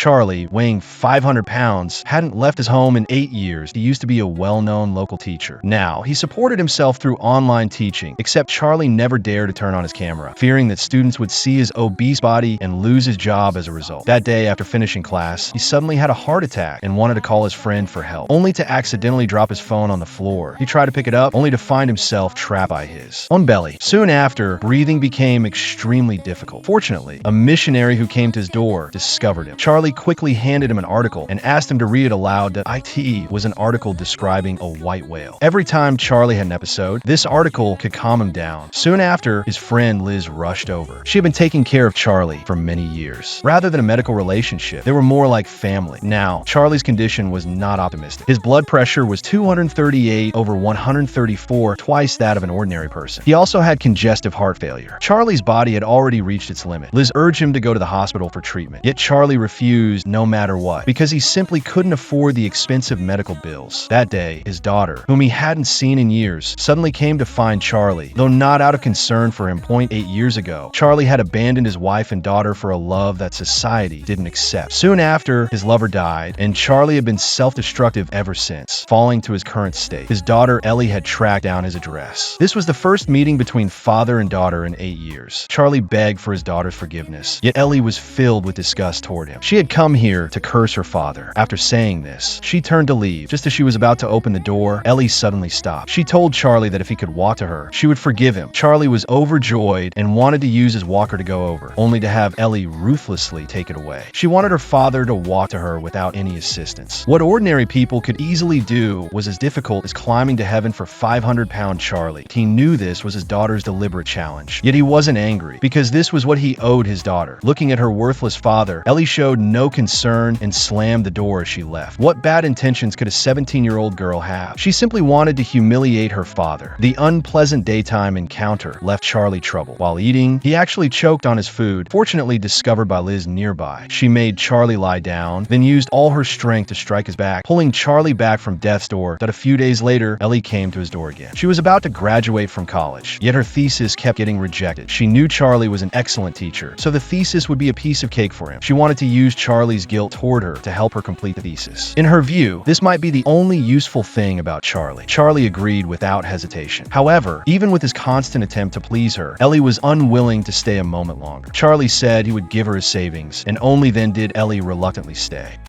Charlie, weighing 500 pounds, hadn't left his home in 8 years. He used to be a well-known local teacher. Now, he supported himself through online teaching, except Charlie never dared to turn on his camera, fearing that students would see his obese body and lose his job as a result. That day, after finishing class, he suddenly had a heart attack and wanted to call his friend for help, only to accidentally drop his phone on the floor. He tried to pick it up, only to find himself trapped by his own belly. Soon after, breathing became extremely difficult. Fortunately, a missionary who came to his door discovered him. Charlie quickly handed him an article and asked him to read it aloud. That it was an article describing a white whale. Every time Charlie had an episode, this article could calm him down. Soon after, his friend Liz rushed over. She had been taking care of Charlie for many years. Rather than a medical relationship, they were more like family. Now, Charlie's condition was not optimistic. His blood pressure was 238/134, twice that of an ordinary person. He also had congestive heart failure. Charlie's body had already reached its limit. Liz urged him to go to the hospital for treatment, yet Charlie refused no matter what, because he simply couldn't afford the expensive medical bills. That day, his daughter, whom he hadn't seen in years, suddenly came to find Charlie. Though not out of concern for him, 8 years ago, Charlie had abandoned his wife and daughter for a love that society didn't accept. Soon after, his lover died, and Charlie had been self-destructive ever since, falling to his current state. His daughter, Ellie, had tracked down his address. This was the first meeting between father and daughter in 8 years. Charlie begged for his daughter's forgiveness, yet Ellie was filled with disgust toward him. She had come here to curse her father. After saying this, she turned to leave. Just as she was about to open the door, Ellie suddenly stopped. She told Charlie that if he could walk to her, she would forgive him. Charlie was overjoyed and wanted to use his walker to go over, only to have Ellie ruthlessly take it away. She wanted her father to walk to her without any assistance. What ordinary people could easily do was as difficult as climbing to heaven for 500-pound Charlie. He knew this was his daughter's deliberate challenge, yet he wasn't angry, because this was what he owed his daughter. Looking at her worthless father, Ellie showed no concern and slammed the door as she left. What bad intentions could a 17-year-old girl have? She simply wanted to humiliate her father. The unpleasant daytime encounter left Charlie troubled. While eating, he actually choked on his food, fortunately discovered by Liz nearby. She made Charlie lie down, then used all her strength to strike his back, pulling Charlie back from death's door. That a few days later, Ellie came to his door again. She was about to graduate from college, yet her thesis kept getting rejected. She knew Charlie was an excellent teacher, so the thesis would be a piece of cake for him. She wanted to use Charlie's guilt toward her to help her complete the thesis. In her view, this might be the only useful thing about Charlie. Charlie agreed without hesitation. However, even with his constant attempt to please her, Ellie was unwilling to stay a moment longer. Charlie said he would give her his savings, and only then did Ellie reluctantly stay.